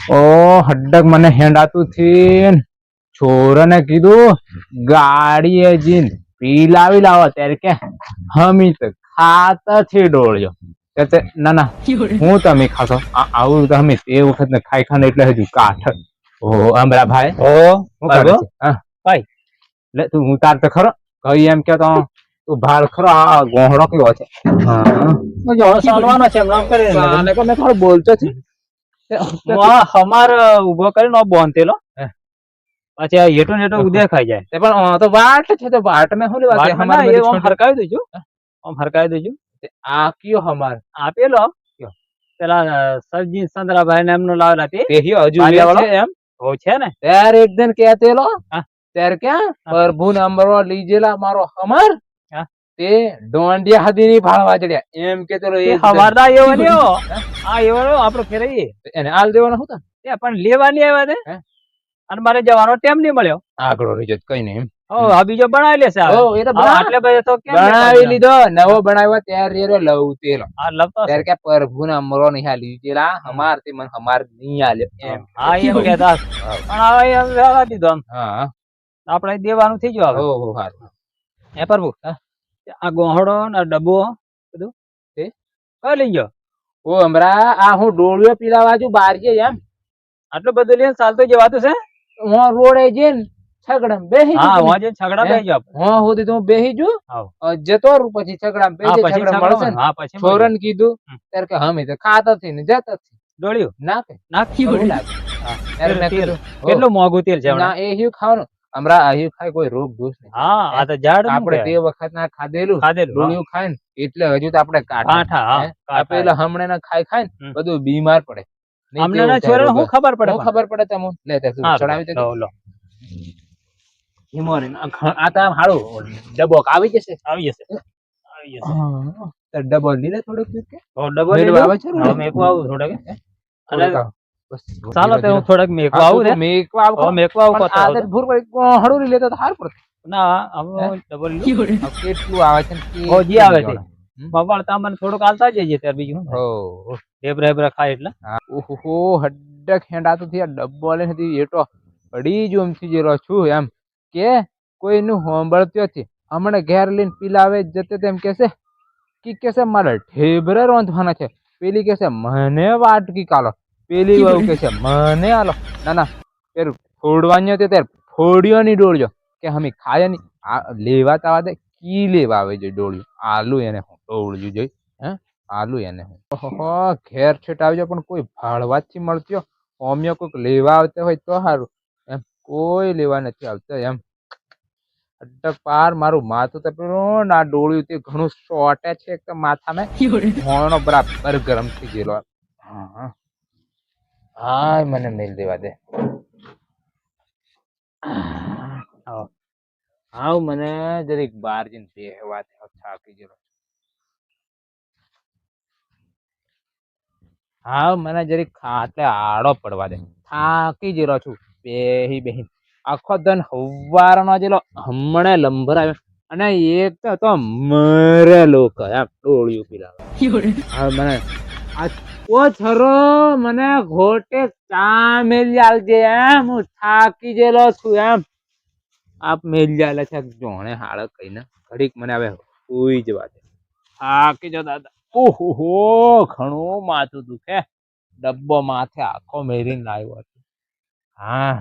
ઓ હડક મને હેંડાતું થી છોરાને કીધું ગાડી એ જીન પીલાવી લાવો ત્યારે કે હમી તો ખાતા થી ડોળ્યો ના ના હું તમે ખાશો આવું તો હમી એ વખત ને ખાઈ ખાને એટલે હજુ કાઠ ઓ અમરા ભાઈ હું કરે છે હા ભાઈ લે તું ઉતાર તો ખરો કઈ એમ કે તો તું ભાર ખરો આ ગોહડો કેવો છે હા ચાલવાનો છે એમ કરીને મેં થોડું બોલતો છે હમાર ઉભો કરીને બાંધેલો પછી આ હેઠું ને હેઠું ઉદય ખાઈ જાય પણ તો વાટ છે તો વાટ મેં શું લેવા વાટ માં ના, એ આમ હરકાવી દેજો આમ હરકાવી દેજો આ કયો હમાર આપેલો પેલા સરજી ચંદ્રાભાઈ ને એમનું લાવેલા તે હજુ બાલિયાવાળો એમ હો છે ને ત્યારે એક દિન કહેતેલો હા. ત્યારે ક્યાં પ્રભુ ને અમરો લીજેલા મારો હમાર હા. તે દોંડિયા હાથી ની ભાળવા ચડ્યા એમ કેતેલો એ હવારદા એવો લ્યો આ એવો આપડે ફેરવીએ એને હાલ દેવાનો હતા એ પણ લેવા નહીં આવ્યા તે અને મારે જવાનો ટાઈમ નહીં મળ્યો આગળ રહી જત કઈ નહીં આ બીજો બનાવી લેશે આટલે બધે તો કેમ બનાવી લીધો નવો બનાવ્યો ત્યારે લવ તેલો આ લવતો ત્યારે કે પ્રભુ ને અમરો નહીં હાલી લીજેલા હમાર તે મને હમાર નહીં આલ્યો એમ હા એમ કહેતા પણ હવે એમ રહેવા દીધો આમ હા આપણે દેવાનું થઈ ગયું હવે ઓહો હારું હે પ્રભુ આ ગોહડો ને આ ડબ્બો બધું તે કઈ લઈ ગયો ઓ હમરા આ હું ડોળિયો પીલા બાજુ બાર જઈ એમ આટલું બધું લઈને ચાલતું જવાતું છે હું રોડે જઈને છગડમ બેહી હા હું જઈને છગડા બેસી જાવ હું સુધી તો હું બેહી જુ જતો રહું પછી છગડામ બેસી છગડા મળશે ને હા પછી છોરન કીધું ત્યારે કે હમે તો ખાતા થી ને જતા થી ડોળ્યું નાખે નાખી લાગે ત્યારે મેં કીધું કેટલું મોંઘું તેલ છે ના એ હ્યું ખાવાનું હમણાં આહ્યું ખાય કોઈ રોગ દોષ નહીં હા આ તો ઝાડ આપણે તે વખત ના ખાધેલું ડોળિયું ખાય ને એટલે હજુ તો આપણે કાઠા પેલા હમણે ના ખાઈ ખાય ને બધું બીમાર પડે અમને ના છોરા હું ખબર પડે ખબર પડે તમને લે તે ચડાવી દે લો હિમોરી આ તો હારું ડબ્બો આવી જશે આવી જશે આવી જશે ડબ્બો લીધે થોડુંક કે ડબ્બો લીધે આવે છે ને મેકવા આવું થોડક અને ચાલો તે હું થોડક મેકવા આવું ને મેકવા આવું આદર ભૂર પડી હડુરી લેતો તો હાર પડે ના હવે ડબલ લીધું કેટલું આવે છે હોજી આવે છે બવાળ તમને થોડુંક આલતા જઈએ ત્યાર બીજું હો હેબરા હેબરા ખાય એટલે ઓહો હડક હેંડાતો થી ડબ્બો લે હતી એટો પડી જો એમથી જેલો છું એમ કે કોઈનું હોંભળતું નથી હમણે ઘેર લઈને પીલાવે જતે તેમ કેસે કેસે મારે ઠેબરે રોંધવાના છે પેલી કેસે મને વાટકી કાલો પેલી વહુ કેસે મને આલો ના ના પેલું ફોડવાની હતી ત્યારે ફોડ્યો ની ડોળ્યો કે હમી ખાય ની લેવા તાવા દે કી લેવા આવે છે ડોળ્યું આલુ એને હું ડોળ્યું જોઈ હે આલુ એને હું ઓહો ઘેર છેટાવજો પણ કોઈ ભાળવાથી મળતી ઓમ્યો કોઈક લેવા આવતા હોય તો સારું એમ કોઈ લેવા નથી આવતા એમ અડક પાર મારું માથું તો પેલું ના ડોળ્યું તે ઘણું શોર્ટે છે એક તો માથામાં હોણો બરાબર ગરમ થઈ ગયેલો હા મને મેલ દેવા દે હા મને જરીક બાર જઈને બેહવા દે થાકી ગયેલો હા મને જરીક ખાટલે આડો પડવા દે થાકી ગયેલો છું બેહી બેહી આખો દન હવારનો જેલો હમણે લંબર આવ્યો અને એક તો મરેલો એમ ડોળિયું પીલા મને ઓ છરો મને ઘોટે ચા મેલી આવજે એમ હું થાકી ગયેલો છું એમ આપ મેલી આલે છે જોણે હાળ કહીને ઘડીક મને હવે સુઈ જવા દે થાકી જો દાદા ઓહો ઘણું માથું દુખે ડબ્બો માથે આખો મેરીને લાવ્યો હતો હા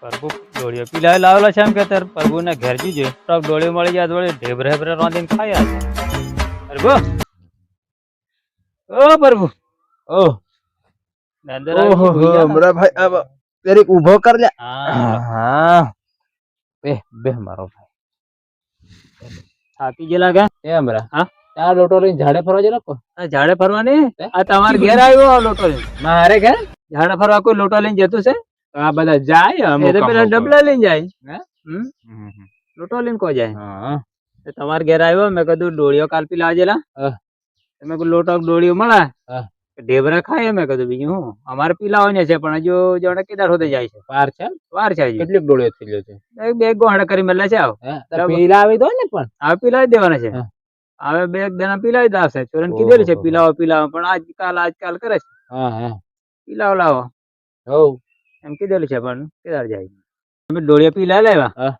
પ્રભુ ડોળીઓ પીલા લાવેલો છે એમ કે તાર પ્રભુ ને ઘેર જઈએ તો ડોળીઓ મળી જાય ડોળી ઢેબરે ઢેબરે રાંધીને ખાયા છે પ્રભુ ઓ પ્રભુ ઓ ઓહો હમરા ભાઈ अब જરીક ઊભો કર લે હા બે મારો ભાઈ થાકી ગયેલા કે એ હમરા હા આ લોટો લઈને ઝાડે ફરવા જતો આ ઝાડે ફરવાની આ તમારે ઘેર આવ્યો લોટો લઈને મારે ઘેર ઝાડે ફરવા કોઈ લોટો લઈને જતું છે આ બધા જાય એ તો પેલા ડબલા લઈને જાય લોટો લઈને કોઈ જાય તમારે ઘેર આવ્યો મેં કીધું ડોળીઓ કાલ પી લાવજેલા તમે કોઈ લોટો ડોળીઓ મળે ઢેબરા ખાય મેં કીધું બીજું હું અમારે પીલાવાની છે પણ હજુ જોડે કેદાર હોતે જાય છે વાર છે કેટલીક ડોળીઓ થઈ ગયો છે બે ગોહાડા કરી મેલા છે આવ પીલાવી દો ને પણ આ પીલાવી દેવાના છે હવે બે એક જણા પીલાવી દાશે ચોરન કીધેલું છે પીલાવો પણ આજકાલ કરે છે પીલાવો લાવો એમ કીધેલું છે પણ કેદાર જાય તમે ડોળિયા પીલા લાવ્યા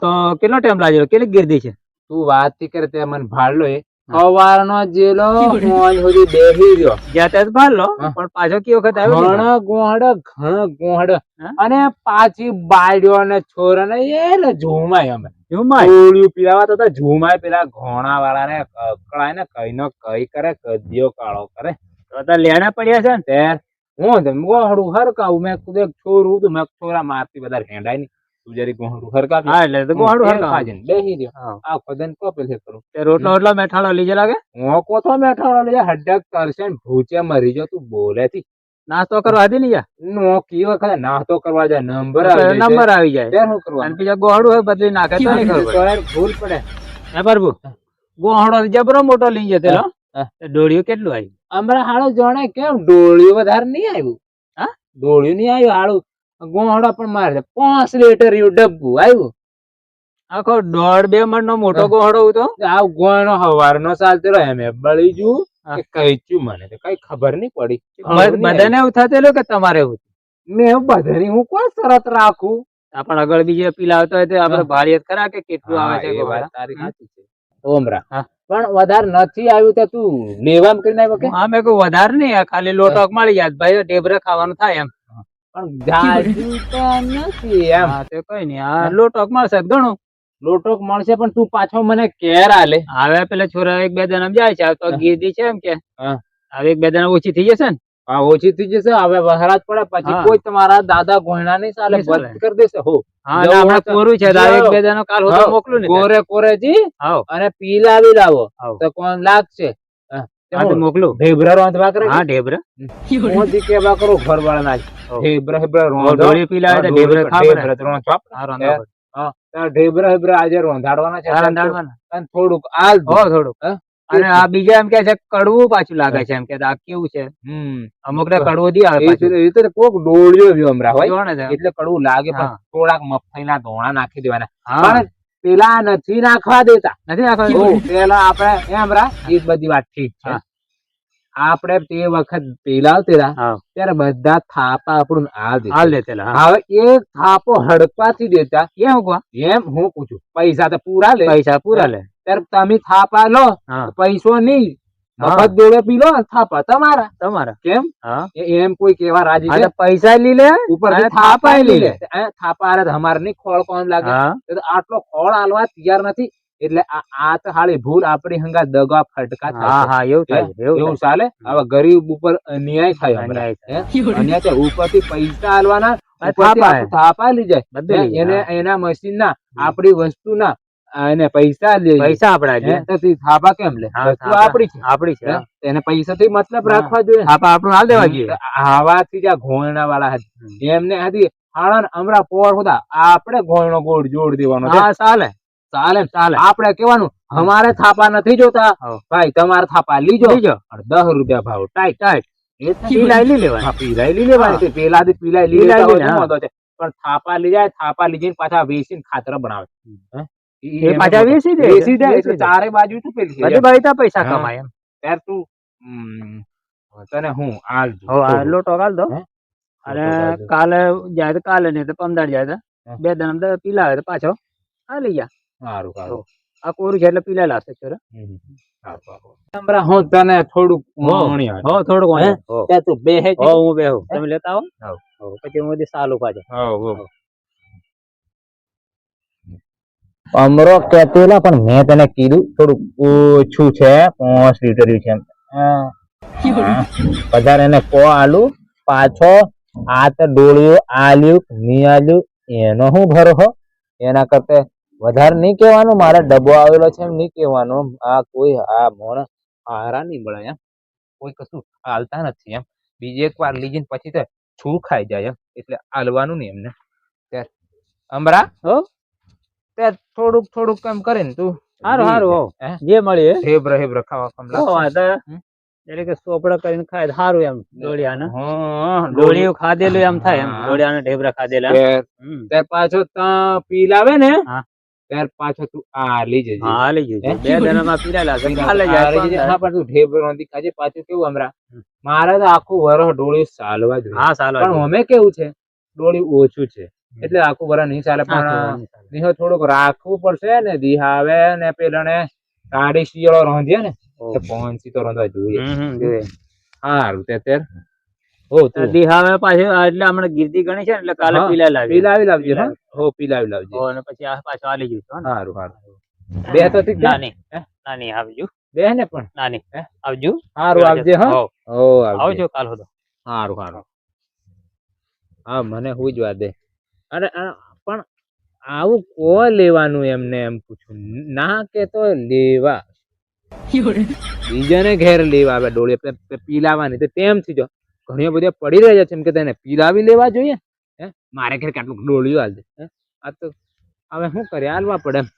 તો કેટલો ટાઈમ લાગ્યો કેટલી ગીરદી છે તું વાત થી કરે તે મને ભાડલો એ સવારનો જેલો મોજ સુધી બેહી રહ્યો જ્યાં ત્યાં ભાર લો પણ પાછો કઈ વખત આવ્યો ઘણો ગોહડ અને પાછી બાયડ્યો ને છોરા ને એટલે ઝુમાય અમે ડોળિયું પીલાવા તો ઝુમાય પેલા ઘોણા વાળા ને અકળાય ને કઈ નો કઈ કરે કદીઓ કાળો કરે તો લેણા પડ્યા છે ને ત્યાર હું ગોહડું હરકાવું મેં કુદે છોરું હતું મેં છોરા મારતી બધા હેંડાય નહીં તું જરી ગોહડું હરકાવ એટલે ગોહડું હરકાવ બેહી રહ્યો આ ખોદન કોપેલ છે કરું રોટલો મેઠાળો લીજે લાગે હું કોથો મેઠાળો લઈ હડક કરશે ને ભૂચે મરી જો તું બોલે થી નાસ્તો કરવા હતી ને નો કી વખત નાસ્તો કરવા જાય નંબર આવી જાય શું કરવાનું બીજા ગોહડું હોય બદલી નાખે તો નહીં ખબર ભૂલ પડે હે પ્રભુ ગોહડો જબરો મોટો લઈ જતો ડોળિયું કેટલું આવ્યું અમારા હાળો જાણે કેમ ડોળિયું વધારે નહીં આવ્યું હા ડોળિયું નહીં આવ્યું હાળું ગોહડો પણ મારે 5 લીટર એવું ડબ્બુ આવ્યું આખો 1.5-2 મણ નો મોટો ગોહડો હતો આ ગોહડો હવારનો ચાલતો રહ્યો એમ બળી જુ કઈ ચું મને તો કઈ ખબર નહીં પડી બધાને એવું થતું કે તમારે એવું મેં બધાની હું કોઈ શરત રાખું આપણ આગળ બીજે પીલાવતો હોય તો આપડે ભાળીએ ખરા કે કેટલું આવે છે વાત તારી સાચી છે ઓમરા પણ વધારે નથી આવ્યું તો તું લેવામ કરીને આવ્યો કે હા મેં કહું વધારે નહીં ખાલી લોટોક મળી જાય ભાઈ ઢેબરે ખાવાનું થાય એમ પણ જાજુ તો નથી એમ તે કઈ નહીં આ લોટોક મળશે ઘણું લોટોક મળશે પણ તું પાછો મને કેર આલે હવે પેલા છોરા 1-2 જણા જાય છે તો ગીરદી છે એમ કે હવે 1-2 જણા ઓછી થઈ જશે ને હા ઓછી થઈ જશે હવે વહરાજ પડે પછી કોઈ તમારા દાદા ગોયણા નહીં ચાલે બંધ કરી દેશે હો હા હમણાં કોરું છે 1-2 જણા કાલ હોતો મોકલું ને કોરે જી અને પીલાવી લાવો તો કોણ લાગશે મોકલું ઢેબરા રોંધવા કરે હા ઢેબરા મોદી કેવા કરો ઘર વાળા ના ઢેબરા રોંધોળી પીલાવે તો ઢેબરા ખાવા ઢેબરા આજે રોંધાડવાના છે અને થોડુંક આલ થોડુંક અને આ બીજા એમ કે છે કડવું પાછું લાગે છે એમ કે આ કેવું છે અમુક ને કડવું દી આવે કોક ડોળિયો વ્યોમરા હોય એટલે કડવું લાગે પણ થોડાક મફઈ ના ધોણા નાખી દેવાના પણ પેલા નથી નાખવા દેતા પેલા આપડે એમ રા એ બધી વાત ઠીક છે આપડે તે વખત પીલાવતેલા ત્યારે બધા થાપા આપણું હાલ દેતેલા હવે એ થાપો હડપાથી દેતા એમ હું પૂછું પૈસા તો પૂરા લે ત્યારે તમે થાપા લો પૈસો નહીં મફત દોડે પી લો થાપા તમારા કેમ એમ કોઈ કેવા રાજી છે પૈસા લઈ લે ઉપર થાપા લઈ લે થાપા અમારે નહીં ખોળ કોણ લાગે આટલો ખોળ હાલવા તૈયાર નથી એટલે આ તો હાલી ભૂલ આપડી હંગા દગા ફટકા એવું ચાલે હવે ગરીબ ઉપર અન્યાય થાય અન્યાય ઉપર થી પૈસા હાલવાના થાપા લઈ જાય એના મશીન ના આપડી વસ્તુ ના એને પૈસા આપડા થાપા કેમ લે આપડી છે એને પૈસા થી મતલબ રાખવા જોઈએ થાપા આપણું હાલ દેવા જોઈએ આવાથી જ્યાં ઘોયણા વાળા એમને હતી હાળન અમરા પોર હતા આપડે ઘોયણો ગોળ જોડ દેવાનો ચાલે આપડે કેવાનું અમારે થાપા નથી જોતા ભાઈ તમારે થાપા લીજો 10 રૂપિયા ભાવ ટાઈટ પીલાઈ લઈ લેવાની પેલા પીલાઈ લઈ લેવા પણ થાપા લઈ જાય થાપા લઈ જઈને પાછા વેચીને ખાતર બનાવે પાછા વેચી દે ચારે બાજુ પૈસા કમાય એમ ત્યારે તું તને હું લોટો હાલ દો અને કાલે જાય તો કાલે નહીં તો 15 જાય તો 2 દન પીલાવે તો પાછો આ લઈ જા સારું આ કોરું છે એટલે પીલા લાગશે હું તને થોડુંક તું બેહે હું બેહું તમે લેતા આવો પછી હું સાલું પાછો અમરો કેતેલા પણ મેં તને કીધું થોડુંક ઓછું છે 5 લીટર છે વધારે એને કો આલુ પાછો આ તો ડોળિયો આલ્યું ની આલ્યું એનો હું ભરો એના કરતા વધારે નહીં કેવાનું મારે ડબ્બો આવેલો છે એમ નહીં કેવાનું આ કોઈ આ મોણ હારા નહીં મળે એમ કોઈ કશું હાલતા નથી એમ બીજી એક વાર લીજીને પછી તો છું ખાઈ જાય એમ એટલે હાલવાનું નહીં એમને ત્યારે અમરા ત્યારે થોડુંક કેમ કરે ને તું સારું જે મળે હેબ્ર ખાવા એટલે કે સોપડા કરીને ખાય સારું એમ ડોળિયું ખાધેલું એમ થાય એમ ડોળિયા ઢેબરા ખાધેલા પાછો પીલાવે ને ત્યાર પાછો તું આ લઈ જજે હા લઈ જજો હે? 2 જણામાં પીલા છે કાલે આ જાય લઈ જજે. હા પણ તું ઢેબરો નથી ખાજે પાછું કેવું હમણાં મારે તો આખું વરસ ડોળી ચાલવા જોઈએ હા ચાલો પણ અમે કેવું છે ડોળી ઓછું છે એટલે આખું વરસ નહીં ચાલે પણ નિહો થોડુંક રાખવું પડશે ને દિહા આવે ને પેલાને કાઢી શિયાળો રોંધીએ ને તો પહોંચી તો રોંધવા જોઈએ સારું તે હો તું દિહાવે પાછું એટલે હમણાં ગીર્દી ગણી છે ને એટલે કાલે હા, પીલા લાવી પીલાવી લાવજે હા હો પીલાવી લાવજે અને પછી આ પાછો આલી જઈશું સારું સારું બે તો ઠીક છે નાની હે? નાની આવજો બે ને પણ નાની હે? આવજો સારું આવજે હા હોવ. હો આવજે આવજો કાલ હતો સારું સારું હા મને હું જ વાત દે અરે પણ આવું કોઈ લેવાનું એમને એમ પૂછું ના કે તો લેવા બીજાને ઘેર લેવા આવે ડોળી પીલાવાની તો તેમથી જો ઘણી બધી પડી રહ્યા છે એમ કે તેને પીલાવી લેવા જોઈએ હે મારે ઘેર કેટલું ડોળીઓ હાલ દે હે? આ તો હવે શું કરે હાલવા પડે એમ